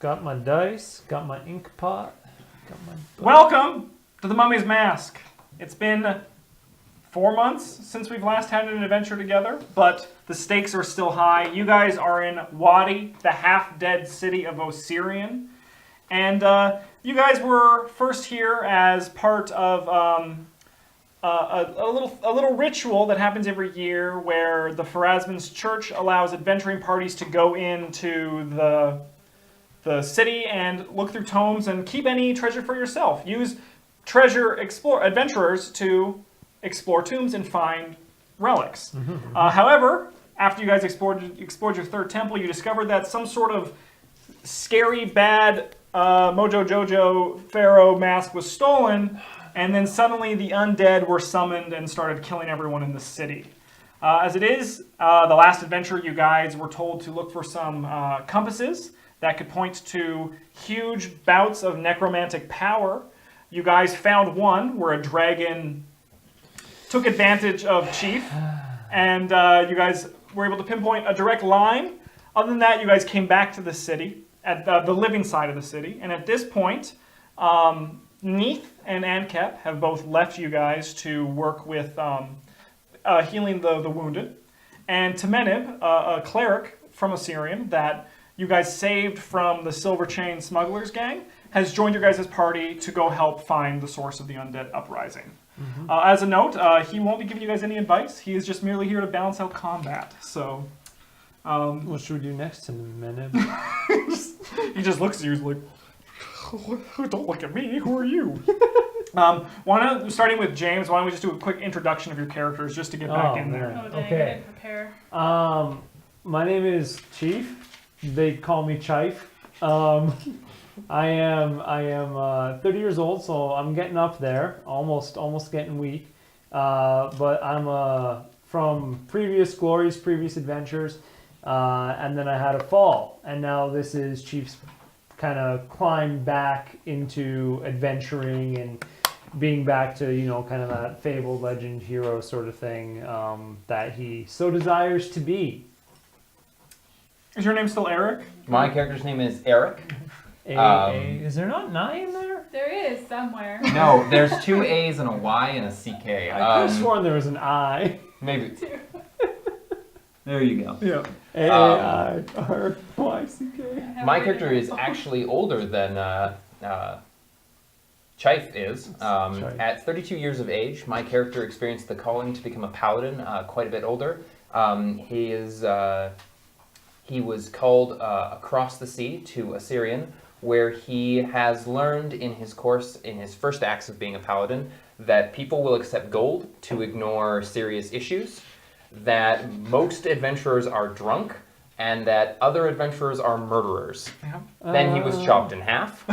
Got my dice, got my ink pot, got my book. Welcome to the Mummy's Mask. It's been 4 months since we've last had an adventure together, but the stakes are still high. You guys are in Wadi, the half-dead city of Osirian. And you guys were first here as part of a little ritual that happens every year where the Pharasman's church allows adventuring parties to go into the city and look through tomes and keep any treasure for yourself. Use adventurers to explore tombs and find relics. However, after you guys explored your third temple, you discovered that some sort of scary, bad Mojo Jojo Pharaoh mask was stolen, and then suddenly the undead were summoned and started killing everyone in the city. As it is, the last adventure, you guys were told to look for some compasses that could point to huge bouts of necromantic power. You guys found one where a dragon took advantage of Chief, and you guys were able to pinpoint a direct line. Other than that, you guys came back to the city, at the living side of the city, and at this point, Neith and Ankep have both left you guys to work with healing the wounded, and Temenib, a cleric from Osirian that you guys saved from the Silver Chain Smugglers gang, has joined your guys' party to go help find the source of the undead uprising. As a note, he won't be giving you guys any advice. He is just merely here to balance out combat. So, What should we do next to Menib? he just looks at you like, don't look at me, who are you? Starting with James, why don't we just do a quick introduction of your characters just to get back in there. Oh, dang, Okay. I didn't prepare. My name is Chief. They call me Chife. I am 30 years old, so I'm getting up there, almost getting weak. But I'm from previous glories, previous adventures, and then I had a fall, and now this is Chief's kind of climb back into adventuring and being back to, kind of that fabled legend hero sort of thing that he so desires to be. Is your name still Eric? My character's name is Eric. Is there not an I in there? There is somewhere. No, there's 2 A's and a Y and a CK. I could have sworn there was an I. Maybe. There you go. Yeah. A-I-R-Y-C-K. My character is actually older than Chife is. Chife. At 32 years of age, my character experienced the calling to become a paladin, quite a bit older. He was called across the sea to Osirian, where he has learned in his course, in his first acts of being a paladin, that people will accept gold to ignore serious issues, that most adventurers are drunk, and that other adventurers are murderers. Then he was chopped in half,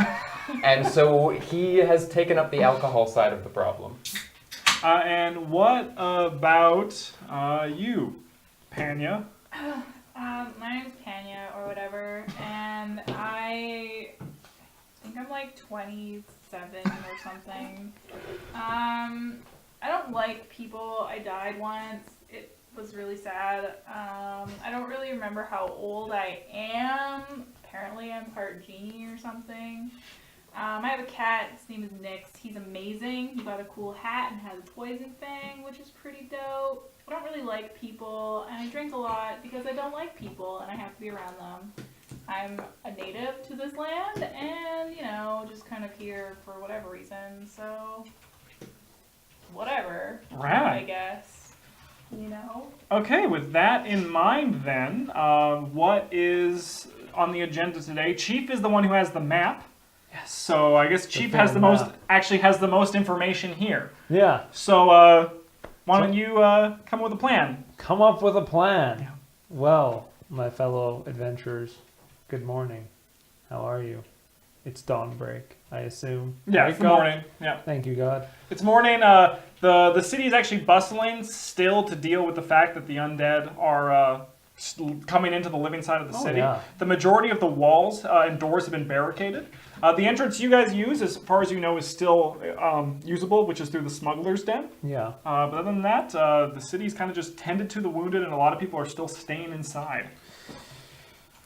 and so he has taken up the alcohol side of the problem. And what about you, Panya? My name's Panya, or whatever, and I think I'm like 27 or something. I don't like people. I died once. It was really sad. I don't really remember how old I am. Apparently I'm part genie or something. I have a cat. His name is Nix. He's amazing. He got a cool hat and has a poison fang, which is pretty dope. I don't really like people, and I drink a lot because I don't like people, and I have to be around them. I'm a native to this land, and, just kind of here for whatever reason, so whatever, Right. I guess, Okay, with that in mind then, what is on the agenda today? Chief is the one who has the map. Yes. So I guess Chief has the most information here. Yeah. So why don't you come up with a plan? Come up with a plan. Yeah. Well, my fellow adventurers, good morning. How are you? It's dawnbreak, I assume. Yeah, Right, it's God? morning. Yeah. Thank you, God. It's morning. The city is actually bustling still to deal with the fact that the undead are coming into the living side of the city. Yeah. The majority of the walls and doors have been barricaded. The entrance you guys use, as far as you know, is still usable, which is through the smuggler's den. Yeah. But other than that, the city's kind of just tended to the wounded, and a lot of people are still staying inside.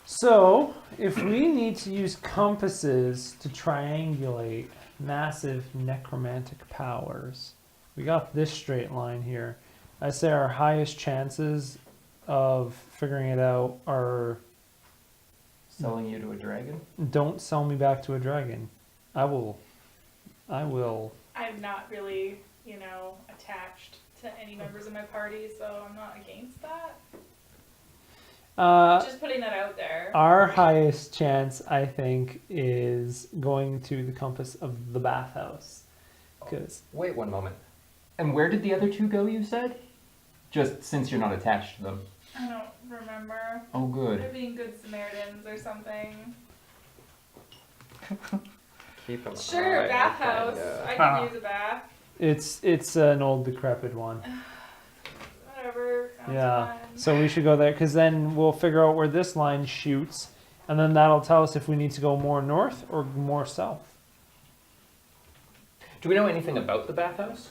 So, if we need to use compasses to triangulate massive necromantic powers, we got this straight line here. I say our highest chances of figuring it out are Selling you to a dragon? don't sell me back to a dragon. I will. I'm not really, attached to any members of my party, so I'm not against that. Just putting that out there. Our highest chance, I think, is going to the compass of the bathhouse. Because Wait one moment. And where did the other two go, you said? Just since you're not attached to them. I don't remember. Oh, They're good. being good Samaritans or something. Keep them Sure, alive, bathhouse. kinda. I can use a bath. it's an old decrepit one. Whatever. Sounds Yeah. fun. So we should go there because then we'll figure out where this line shoots, and then that'll tell us if we need to go more north or more south. Do we know anything about the bathhouse?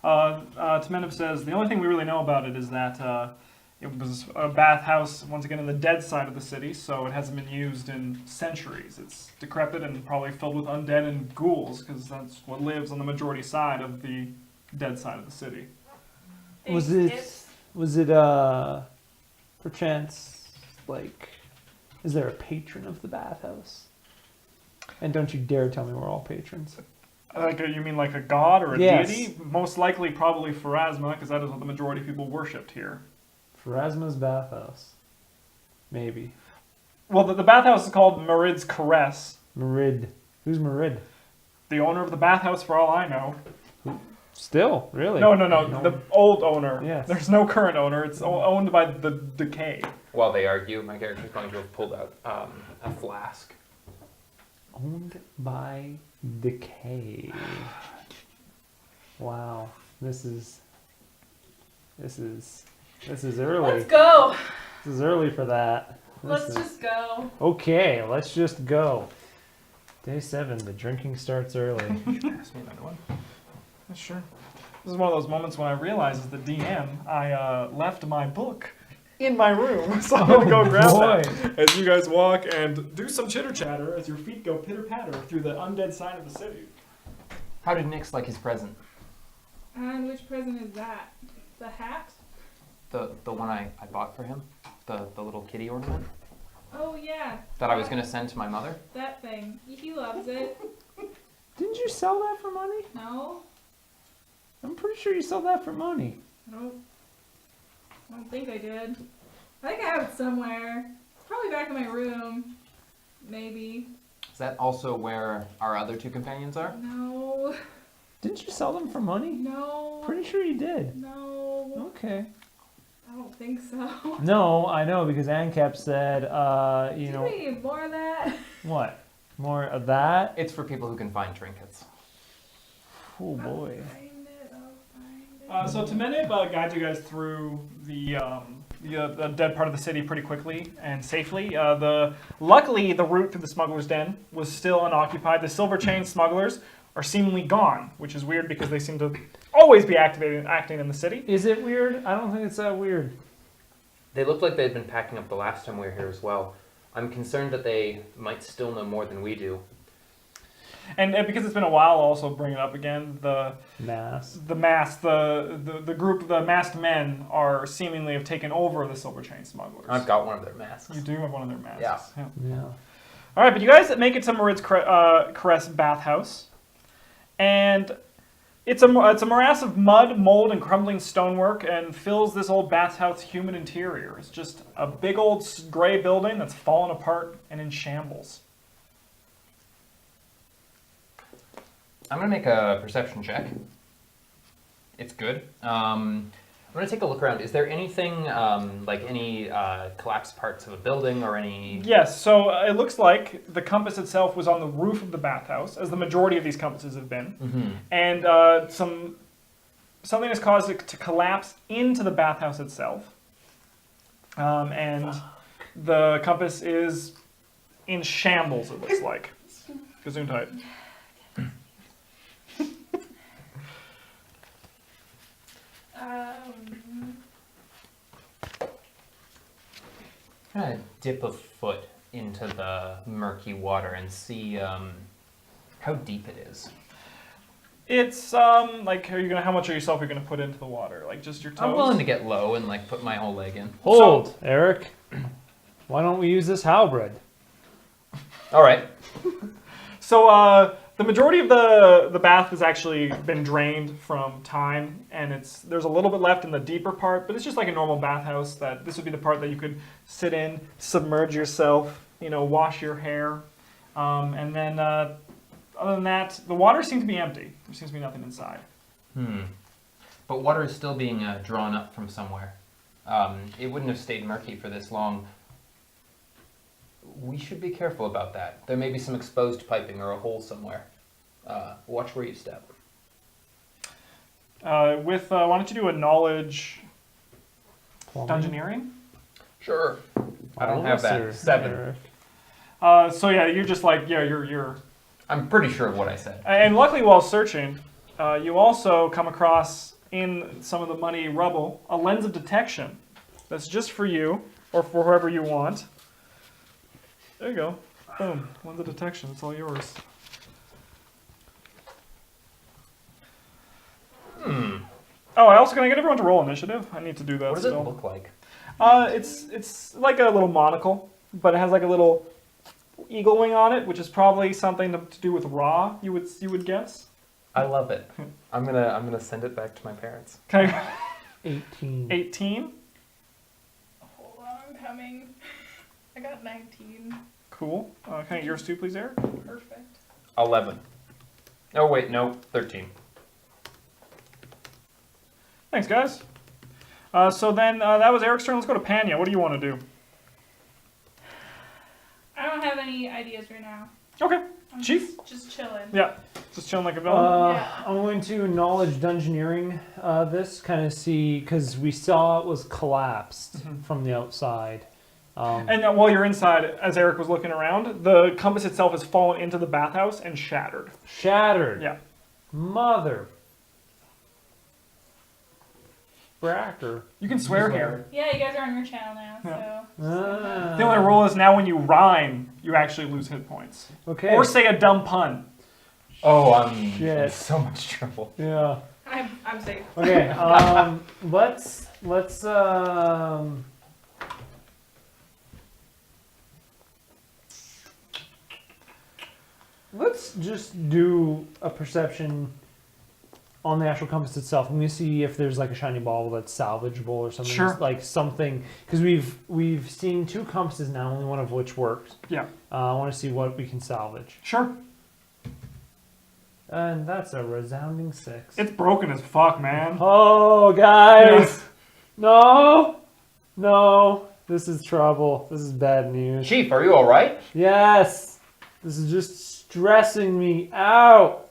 Temenov says the only thing we really know about it is that it was a bathhouse, once again, on the dead side of the city, so it hasn't been used in centuries. It's decrepit and probably filled with undead and ghouls, because that's what lives on the majority side of the dead side of the city. Was Thanks, it perchance like, is there a patron of the bathhouse? And don't you dare tell me we're all patrons. You mean like a god or a Yes. deity? Most likely, probably Pharasma, because that is what the majority of people worshipped here. Pharasma's bathhouse. Maybe. Well, the bathhouse is called Merid's Caress. Merid. Who's Merid? The owner of the bathhouse, for all I know. Still, really? No, the old owner. Yes. There's no current owner. It's owned by the decay. While they argue, my character's going to have pulled out a flask. Owned by decay. Wow. This is early. Let's go. This is early for that. Let's just go. Okay, let's just go. Day 7, the drinking starts early. Pass me another one. Sure. This is one of those moments when I realize, as the DM, I left my book in my room, so I'm gonna go grab that as you guys walk and do some chitter chatter as your feet go pitter patter through the undead side of the city. How did Nix like his present? And which present is that? The hat? The one I bought for him? The little kitty ornament? Oh yeah. That I was going to send to my mother? That thing. He loves it. Didn't you sell that for money? No, I'm pretty sure you sold that for money. I don't think I did. I think I have it somewhere. It's probably back in my room. Maybe. Is that also where our other two companions are? No. Didn't you sell them for money? No. Pretty sure you did. No. Okay. I don't think so. No, I know because ANCAP said, Do we need more of that? what? More of that? It's for people who can find trinkets. Oh boy. I'll find it. So Temenib guides you guys through the dead part of the city pretty quickly and safely. Luckily, the route through the smuggler's den was still unoccupied. The silver chain smugglers are seemingly gone, which is weird because they seem to always be acting in the city. Is it weird? I don't think it's that weird. They looked like they'd been packing up the last time we were here as well. I'm concerned that they might still know more than we do. And because it's been a while, I'll also bring it up again. The masked men are seemingly have taken over the silver chain smugglers. I've got one of their masks. You do have one of their masks. Yeah. Yeah. All right, but you guys make it to Merid's Caress bathhouse, and it's a morass of mud, mold, and crumbling stonework, and fills this old bathhouse human interior. It's just a big old gray building that's fallen apart and in shambles. I'm going to make a perception check. It's good. I'm going to take a look around. Is there anything, like any collapsed parts of a building or any... Yes, so it looks like the compass itself was on the roof of the bathhouse, as the majority of these compasses have been. Mm-hmm. And something has caused it to collapse into the bathhouse itself. And the compass is in shambles, it looks like. Gesundheit. Kind of dip a foot into the murky water and see how deep it is. It's like, how much of yourself are you gonna put into the water? Like just your toes? I'm willing to get low and like put my whole leg in. Hold, Eric. Why don't we use this halberd? All right. So the majority of the bath has actually been drained from time, and there's a little bit left in the deeper part, but it's just like a normal bathhouse. That this would be the part that you could sit in, submerge yourself, wash your hair, and then other than that, the water seems to be empty. There seems to be nothing inside. But water is still being drawn up from somewhere. It wouldn't have stayed murky for this long. We should be careful about that. There may be some exposed piping or a hole somewhere. Watch where you step. Why don't you do a knowledge Plumbing? dungeoneering? Sure. I don't have Or that. 7. Eric? So yeah, you're just like, you're. I'm pretty sure of what I said. And luckily, while searching, you also come across in some of the muddy rubble a lens of detection. That's just for you or for whoever you want. There you go. Boom. Lens of detection. It's all yours. Oh, can I get everyone to roll initiative? I need to do that. What does still. it look like? It's like a little monocle, but it has like a little eagle wing on it, which is probably something to do with Ra. You would guess. I love it. I'm gonna send it back to my parents. Okay. 18. 18. Hold on, I'm coming. I got 19. Cool. Can I get yours too, please, Eric? Perfect. 11. Oh wait, no, 13. Thanks, guys. So then that was Eric's turn. Let's go to Panya. What do you want to do? I don't have any ideas right now. Okay. I'm Chief? Just chilling. Yeah. Just chilling like a villain. Yeah. I'm going to knowledge dungeoneering this, kind of see, because we saw it was collapsed from the outside. And while you're inside, as Eric was looking around, the compass itself has fallen into the bathhouse and shattered. Shattered. Yeah. Mother. Bracker. You can swear here. Yeah, you guys are on your channel now, Yeah. so. The only rule is now when you rhyme, you actually lose hit points. Okay. Or say a dumb pun. Oh, I'm in Shit. so much trouble. Yeah. I'm safe. Okay. Let's just do a perception on the actual compass itself. I'm gonna see if there's like a shiny ball that's salvageable or something. Sure. Like something, because we've seen 2 compasses now, only one of which works. Yeah. I want to see what we can salvage. Sure. And that's a resounding 6. It's broken as fuck, man. Oh, guys! No! No! This is trouble. This is bad news. Chief, are you all right? Yes! This is just stressing me out.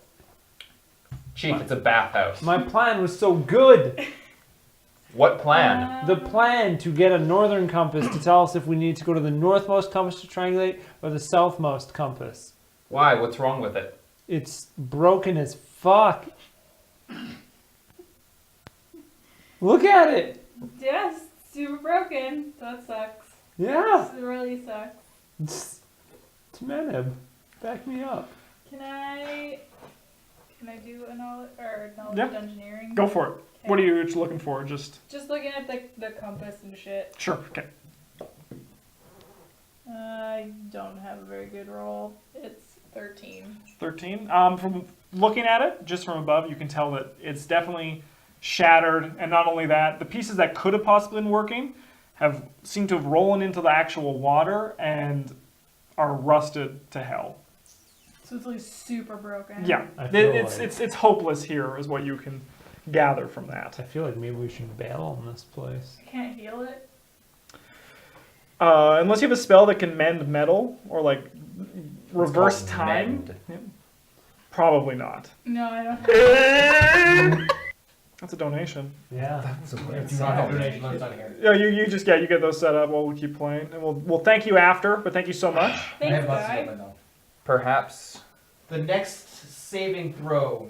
Chief, it's a bathhouse. My plan was so good. What plan? The plan to get a northern compass to tell us if we need to go to the northmost compass to triangulate or the southmost compass. Why? What's wrong with it? It's broken as fuck. Look at it. Yes, super broken. That sucks. Yeah. This really sucks. It's Meneb. Back me up. Can I do a knowledge Yeah. dungeoneering? Go for it. Okay. What are you looking for? Just Just looking at the compass and shit. sure. Okay. I don't have a very good roll. It's 13. 13. From looking at it, just from above, you can tell that it's definitely shattered. And not only that, the pieces that could have possibly been working seem to have rollen into the actual water and are rusted to hell. So it's like super broken. Yeah, I feel it's hopeless here, is what you can gather from that. I feel like maybe we should bail on this place. I can't heal it. Unless you have a spell that can mend metal or like reverse called time. mend. Yeah. Probably not. No, I don't have it. That's a donation. Yeah. That's a weird Do not have sound. donation left on here. Yeah, you just you get those set up while we keep playing, and we'll thank you after. But thank you so much. I Thanks, have lots of guy. stuff I know. Perhaps. The next saving throw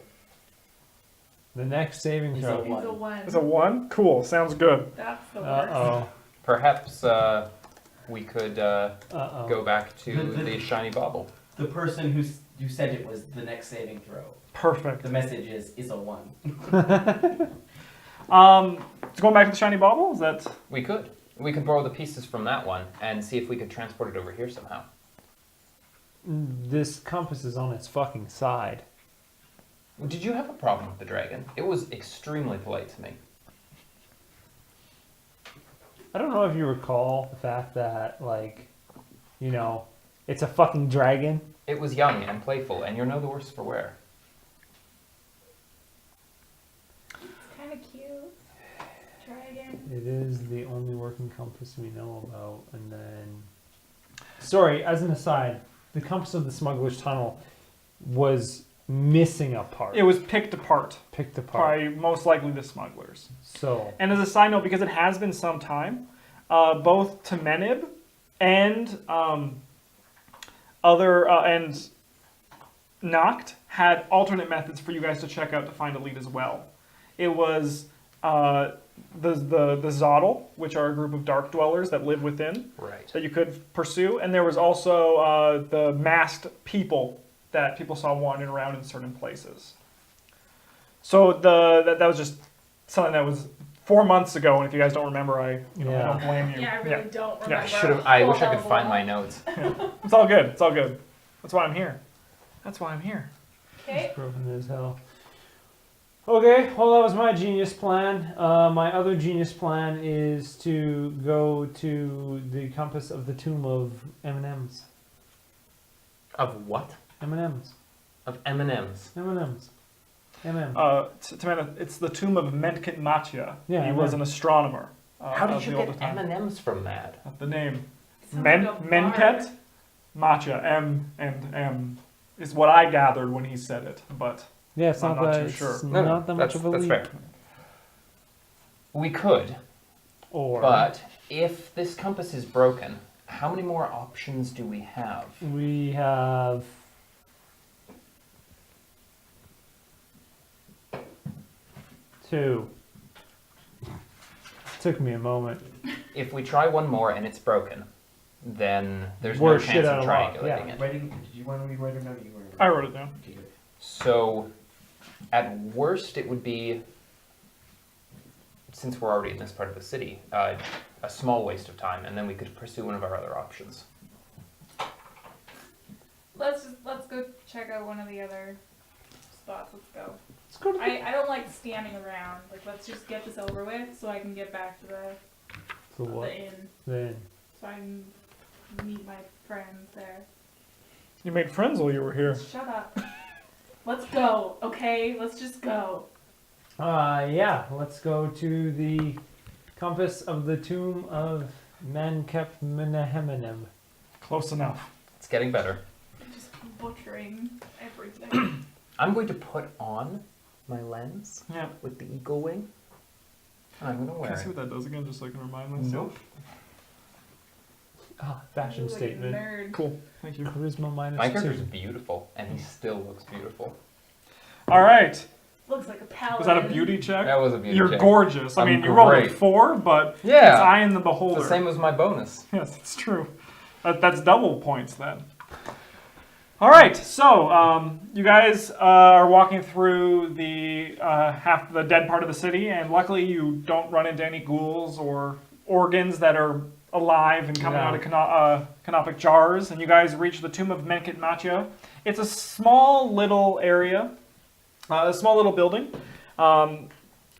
The next saving is a throw. It's a 1. It's a 1. Cool. Sounds good. That's the worst. Uh-oh. Perhaps we could Uh-oh. go back to The- the shiny bauble. The person who said it was the next saving throw. Perfect. The message is a 1. So going back to the shiny bauble, is that We could. We could borrow the pieces from that one and see if we could transport it over here somehow. This compass is on its fucking side. Did you have a problem with the dragon? It was extremely polite to me. I don't know if you recall the fact that, like, you know, it's a fucking dragon. It was young and playful, and you're no the worse for wear. It's kind of cute. Dragon. It is the only working compass we know about. And then, sorry, as an aside, the compass of the smuggler's tunnel was missing a part. it was picked apart picked apart. by most likely the smugglers. So, And as a side note, because it has been some time, both Temenib and and Noct had alternate methods for you guys to check out to find a lead as well. It was the Zotl, which are a group of dark dwellers that live within, Right. that you could pursue, and there was also the masked people that people saw wandering around in certain places. So that was just something that was 4 months ago, and if you guys don't remember, I don't blame you. Yeah, I really don't remember. I a wish I hell could of a find lot. my notes. It's all good. It's all good. That's why I'm here. That's why I'm here. Okay. it's broken as hell. Okay, well, that was my genius plan. My other genius plan is to go to the compass of the tomb of M&Ms. Of what? M&Ms. Of M&Ms. M&Ms. M&M. Tamana, it's the tomb of Menket Matya. Yeah, He I was know. an astronomer. How did of you the get older time. M&Ms from that? The name. Sounds like a Menket bar. Matya. M and M is what I gathered when he said it, but Yeah, it's I'm not not that. too It's sure. not that much of a that's leap. fair. We could, Or but if this compass is broken, how many more options do we have? we have 2. Took me a moment. If we try one more and it's broken, then there's We're no shit chance out of of luck, triangulating yeah. it. Writing, did you want me to write it down? You were I wrote it down. Okay, good. So, at worst, it would be, since we're already in this part of the city, a small waste of time, and then we could pursue one of our other options. Let's go check out one of the other spots. Let's go. Let's go to the. I don't like standing around. Like, let's just get this over with so I can get back to So what? the inn. Then So I can meet my friends there. You made friends while you were here. Shut up. Let's go, okay? Let's just go. yeah, let's go to the compass of the tomb of Mankep Menehemenem. Close enough. It's getting better. I'm just butchering everything. I'm going to put on my lens Yeah. with the eagle wing. And I'm going to Can wear I see it. what that does again, just so I can remind myself? Ah, fashion You're like a statement. nerd. Cool. Thank you. Charisma My minus character's 2. beautiful, and he still looks beautiful. All right. Looks like a paladin. Was that a beauty check? That was a beauty You're check. gorgeous. I I'm mean, you rolled a great. 4, but it's Yeah, eye in the it's beholder. the same as my bonus. Yes, it's true. That's double points then. All right, so you guys are walking through the half the dead part of the city, and luckily you don't run into any ghouls or organs that are alive and coming out of canopic jars. And you guys reach the tomb of Menket Matya. It's a small little area, a small little building, kind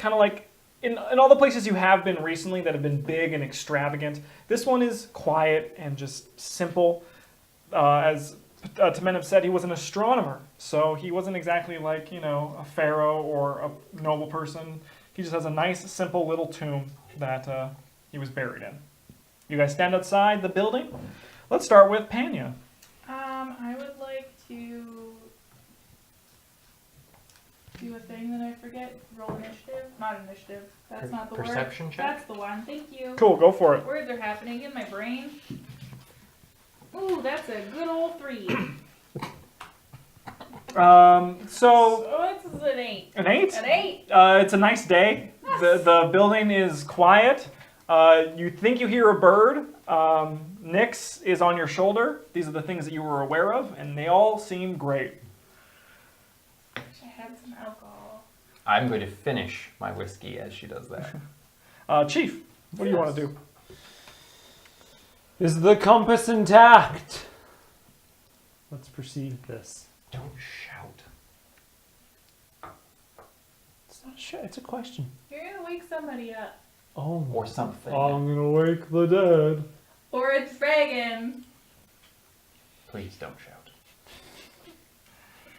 of like in all the places you have been recently that have been big and extravagant. This one is quiet and just simple. As Temenov said, he was an astronomer, so he wasn't exactly like, a pharaoh or a noble person. He just has a nice, simple little tomb that he was buried in. You guys stand outside the building. Let's start with Panya. I would like to do a thing that I forget. Roll initiative. Not initiative. That's not the word. Perception check? That's the one. Thank you. Cool, go for it. Words are happening in my brain. Ooh, that's a good old 3. So, So it's an 8. an 8? An 8. It's a nice day. The building is quiet. You think you hear a bird. Nyx is on your shoulder. These are the things that you were aware of, and they all seem great. Wish I had some alcohol. I'm going to finish my whiskey as she does that. Chief, what do you want to do? Is the compass intact? Let's proceed with this. Don't shout. It's not sure. It's a question. You're gonna wake somebody up. Oh, Or something. I'm gonna wake the dead. Or a dragon. Please don't shout.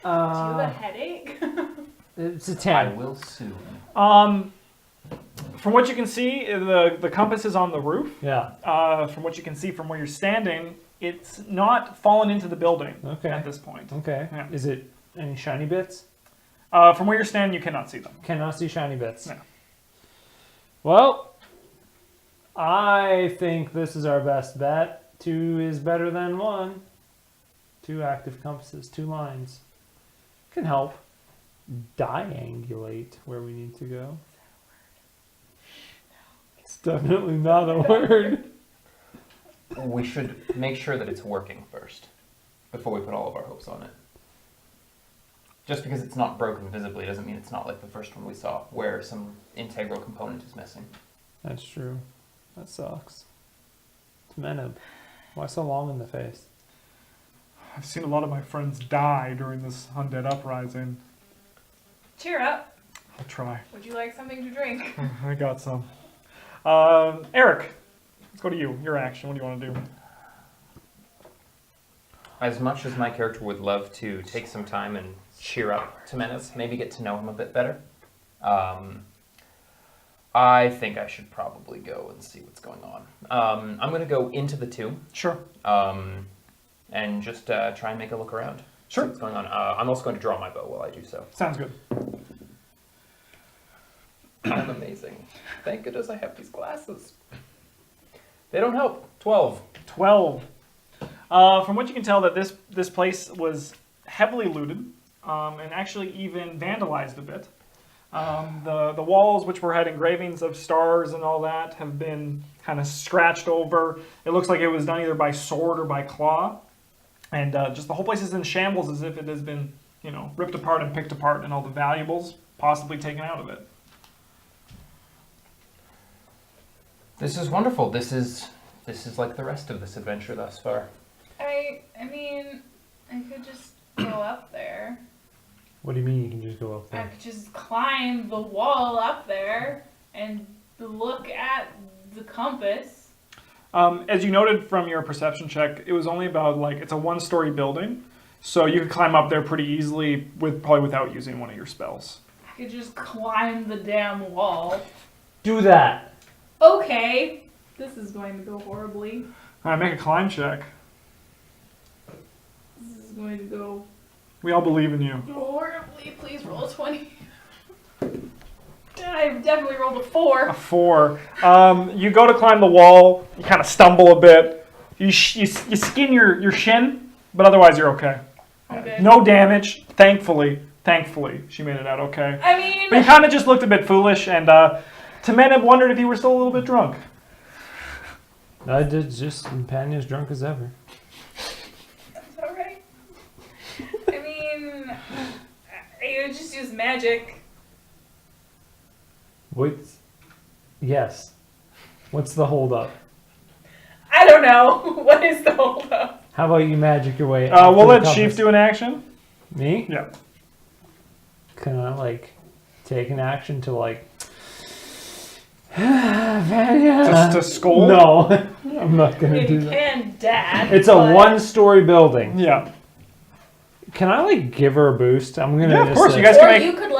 Do you have a headache? It's a I 10. will soon. From what you can see, the compass is on the roof. Yeah. From what you can see from where you're standing, it's not fallen into the building Okay. at this point. Okay. Yeah. Is it any shiny bits? From where you're standing, you cannot see them. Cannot see shiny bits. No. Well, I think this is our best bet. 2 is better than 1. 2 active compasses, 2 lines. Can help diangulate where we need to go. It's definitely not a word. We should make sure that it's working first before we put all of our hopes on it. Just because it's not broken visibly doesn't mean it's not like the first one we saw, where some integral component is missing. That's true. That sucks. Temeneb. Why so long in the face? I've seen a lot of my friends die during this undead uprising. Cheer up. I'll try. Would you like something to drink? I got some. Eric, let's go to you. Your action. What do you want to do? As much as my character would love to take some time and cheer up Temeneb, maybe get to know him a bit better, I think I should probably go and see what's going on. I'm going to go into the tomb Sure. and just try and make a look around. Sure. See what's going on. I'm also going to draw my bow while I do so. Sounds good. I'm amazing. Thank goodness I have these glasses. They don't help. 12. 12. From what you can tell, that this place was heavily looted and actually even vandalized a bit. The walls, which were had engravings of stars and all that, have been kind of scratched over. It looks like it was done either by sword or by claw. And just the whole place is in shambles, as if it has been, ripped apart and picked apart, and all the valuables possibly taken out of it. This is wonderful. This is like the rest of this adventure thus far. I mean, I could just go up there. What do you mean you can just go up I there? could just climb the wall up there and look at the compass. As you noted from your perception check, it was only about, it's a 1-story building, so you could climb up there pretty easily probably without using one of your spells. I could just climb the damn wall. Do that. Okay, this is going to go horribly. All right, make a climb check. This is going to go We all believe in you. horribly. Please roll a 20. I've definitely rolled a 4. A 4. You go to climb the wall. You kind of stumble a bit. You skin your shin, but otherwise you're okay. I'm good. No damage, thankfully. Thankfully, she made it out okay. I mean, But you kind of just looked a bit foolish, and Temeneb wondered if you were still a little bit drunk. I did just Panya as drunk as ever. that's alright. I mean, I would just use magic. Wait. Yes. What's the holdup? I don't know. What is the holdup? How about you magic your way? We'll let Chief do an action. Me? Yeah. Can I take an action to Vanya? Just to scold? No, I'm not gonna Yeah, do you that. can, Dad. It's a but- 1-story building. Yeah. Can I give her a boost? I'm gonna. Yeah, of just course, say, you guys Or can make... you could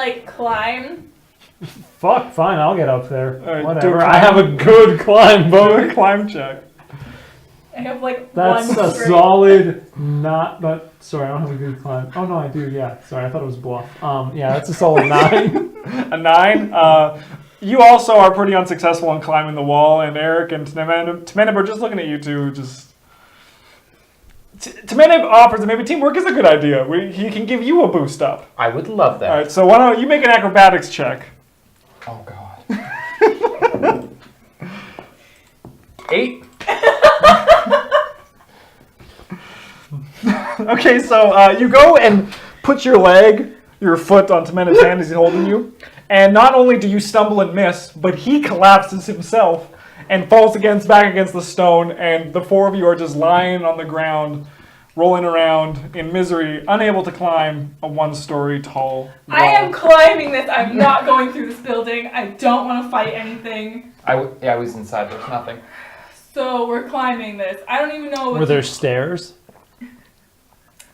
Fine, climb. I'll get up there. Alright, do Whatever. a I have a good climb, Do boat. a climb check. I have That's one a straight. solid. Not, but sorry, I don't have a good climb. Oh no, I do. Yeah, sorry, I thought it was bluff. Yeah, that's a solid 9. A 9. You also are pretty unsuccessful in climbing the wall, and Eric and Temeneb are just looking at you two. Temeneb offers that maybe teamwork is a good idea. He can give you a boost up. I would love that. All right, so why don't you make an acrobatics check? Oh God. 8. Okay, so you go and put your foot on Temena's hand as he's holding you, and not only do you stumble and miss, but he collapses himself and falls back against the stone, and the four of you are just lying on the ground, rolling around in misery, unable to climb a one-story tall wall. I am climbing this. I'm not going through this building. I don't want to fight anything. I was inside. There's nothing. So we're climbing this. I don't even know. Were there stairs?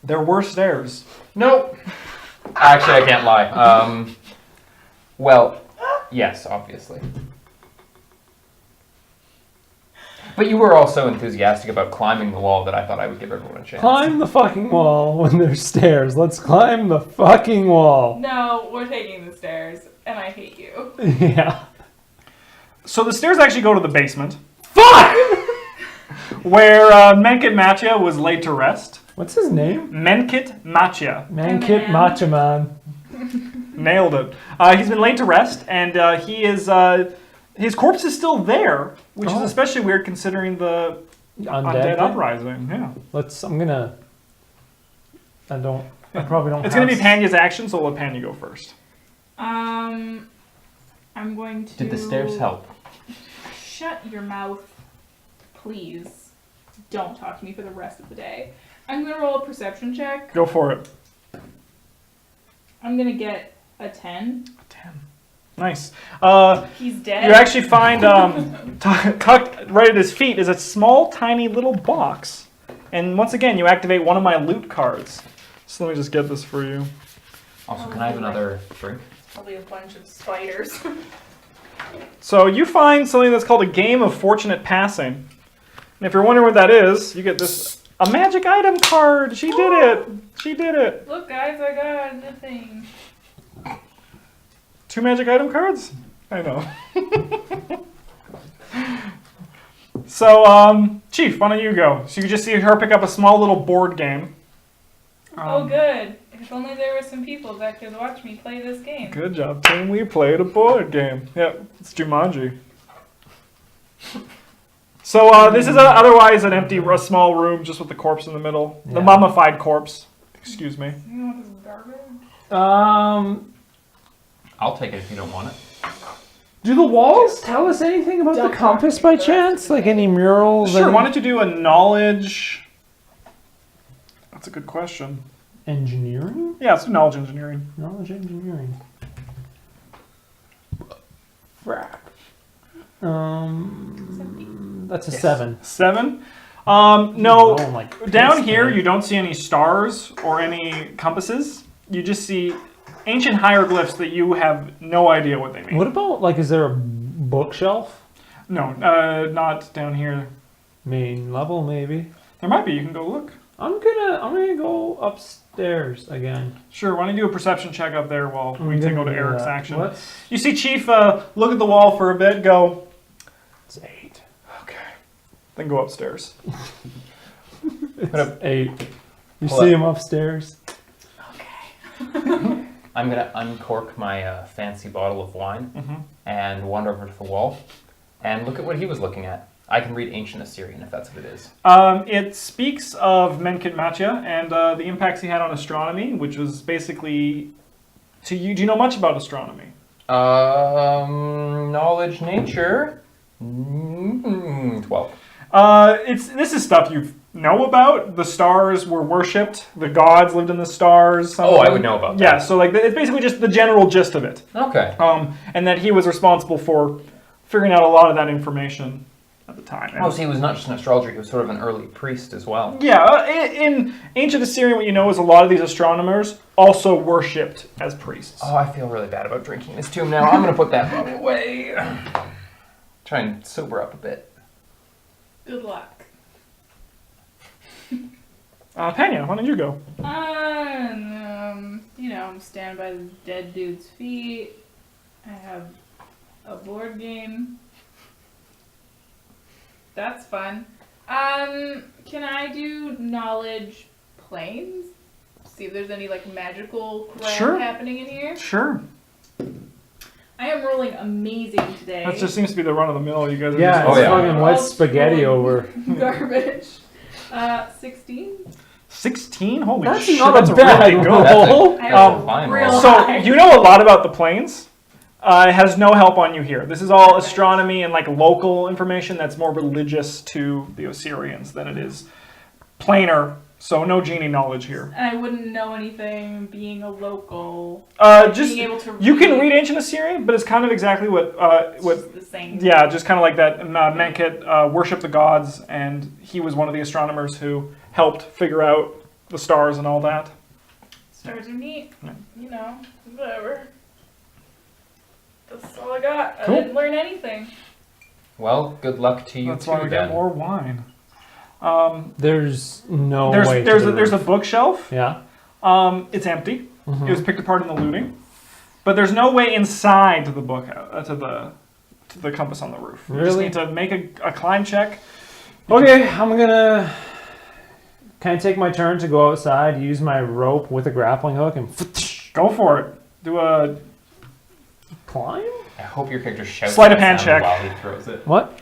There were stairs. Nope. Actually, I can't lie. Well, yes, obviously. But you were all so enthusiastic about climbing the wall that I thought I would give everyone a chance. Climb the fucking wall when there's stairs. Let's climb the fucking wall. No, we're taking the stairs, and I hate you. Yeah. So the stairs actually go to the basement, Fuck! where Menkit Matya was laid to rest. What's his name? Menkit Matya. Mankit Eminem. Macho Man. Nailed it. He's been laid to rest, and he is his corpse is still there, which is Oh. especially weird considering the undead thing? uprising. Yeah, I probably don't it's have gonna be Panya's action, so we'll let Panya go first. I'm going to. Did the stairs help? Shut your mouth, please. Don't talk to me for the rest of the day. I'm gonna roll a perception check. Go for it. I'm gonna get a 10. 10. Nice. He's dead. You actually find tucked right at his feet is a small, tiny little box, and once again you activate one of my loot cards. So let me just get this for you. Also, can I have another drink? Probably a bunch of spiders. So you find something that's called a game of fortunate passing. And if you're wondering what that is, you get this a magic item card. She did it. She did it. Look, guys, I got the thing. 2 magic item cards? I know. So, Chief, why don't you go? So you just see her pick up a small little board game. Oh, good. If only there were some people that could watch me play this game. Good job, team. We played a board game. Yep, it's Jumanji. So this is otherwise an empty, a small room just with the corpse in the middle. The Yeah. mummified corpse. Excuse me. You know this is garbage? I'll take it if you don't want it. Do the walls tell us anything about Don't the talk compass to me by for the rest chance? of the Like day. any murals? Sure, any- why don't you do a knowledge... That's a good question. Engineering? Yeah, it's knowledge engineering. Knowledge engineering. Frap. That's a Yes. 7. 7? No, Oh, like down piss, here man. you don't see any stars or any compasses. You just see ancient hieroglyphs that you have no idea what they mean. What about, like, is there a bookshelf? No, not down here. Main level, maybe. There might be, you can go look. I'm gonna go upstairs again. Sure, why don't you do a perception check up there while we take go to Eric's action. What's You see Chief look at the wall for a bit, go, it's 8? okay, then go upstairs. It's 8. You Hold see up. him upstairs? I'm gonna uncork my fancy bottle of wine and wander over to the wall and look at what he was looking at. I can read Ancient Assyrian if that's what it is. It speaks of Menkit Matya and the impacts he had on astronomy, which was basically, do you know much about astronomy? Knowledge, nature, 12. This is stuff you know about. The stars were worshipped. The gods lived in the stars. some Oh, of I them. would know about that. Yeah, so like it's basically just the general gist of it. Okay. And that he was responsible for figuring out a lot of that information at the time. And Oh, so he was not just an astrologer, he was sort of an early priest as well. yeah, in ancient Assyrian, what you know is a lot of these astronomers also worshipped as priests. Oh, I feel really bad about drinking this tomb now. I'm going to put that bottle away. Try and sober up a bit. Good luck. Panya, why don't you go? I'm standing by the dead dude's feet. I have a board game. That's fun. Can I do knowledge planes? See if there's any like magical crap Sure. happening in here. Sure. I am rolling amazing today. That just seems to be the run of the mill. You guys are Yeah, just it's Oh, yeah. fucking wet spaghetti over. Garbage. 16. 16? Holy That's shit, not that's a bad really good. roll. I That's have fine real roll. So high. you know a lot about the planes. It has no help on you here. This is all astronomy and like local information that's more religious to the Osirians than it is planar. So no genie knowledge here. And I wouldn't know anything being a local. Just being able to you can read ancient Assyrian, but it's kind of exactly what It's the same. yeah, just kind of like that. Menket worshiped the gods, and he was one of the astronomers who helped figure out the stars and all that. Stars are neat. Yeah. You know, whatever. That's all I got. Cool. I didn't learn anything. Well, good luck to you That's too why we then. get more wine. There's no There's way. there's to a, the there's a roof. bookshelf. Yeah. It's empty. Mhm. It was picked apart in the looting, but there's no way inside to the book to the compass on the roof. You just Really? need to make a climb check. Okay, I'm gonna. Can I take my turn to go outside, use my rope with a grappling hook, and Go for it. Do a climb? I hope your character shouts Sleight of that hand sound check. while he throws it. What?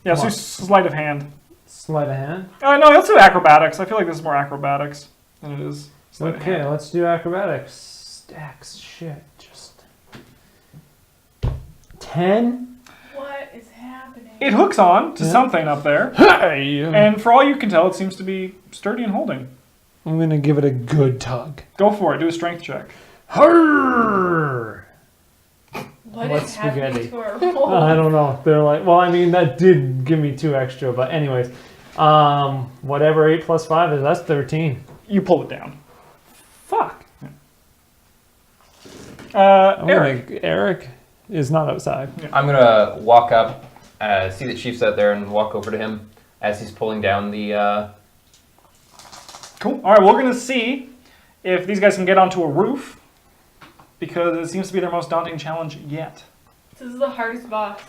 yeah, Come on. sleight of hand. Sleight of hand. No, let's do acrobatics. I feel like this is more acrobatics than it is sleight of Okay, hand. let's do acrobatics. Stacks. Shit. Just 10. What is happening? It hooks on to Yeah. something up there, Hey. and for all you can tell, it seems to be sturdy and holding. I'm gonna give it a good tug. Go for it. Do a strength check. Harr! What What's is happening spaghetti? to our roll? I don't know. They're like, well, I mean, that did give me 2 extra, but anyways, whatever 8 plus 5 is, that's 13. You pull it down. Fuck. Eric. Eric is not outside. I'm gonna walk up, see that Chief's out there, and walk over to him as he's pulling down the. Cool. All right, we're going to see if these guys can get onto a roof, because it seems to be their most daunting challenge yet. This is the hardest boss.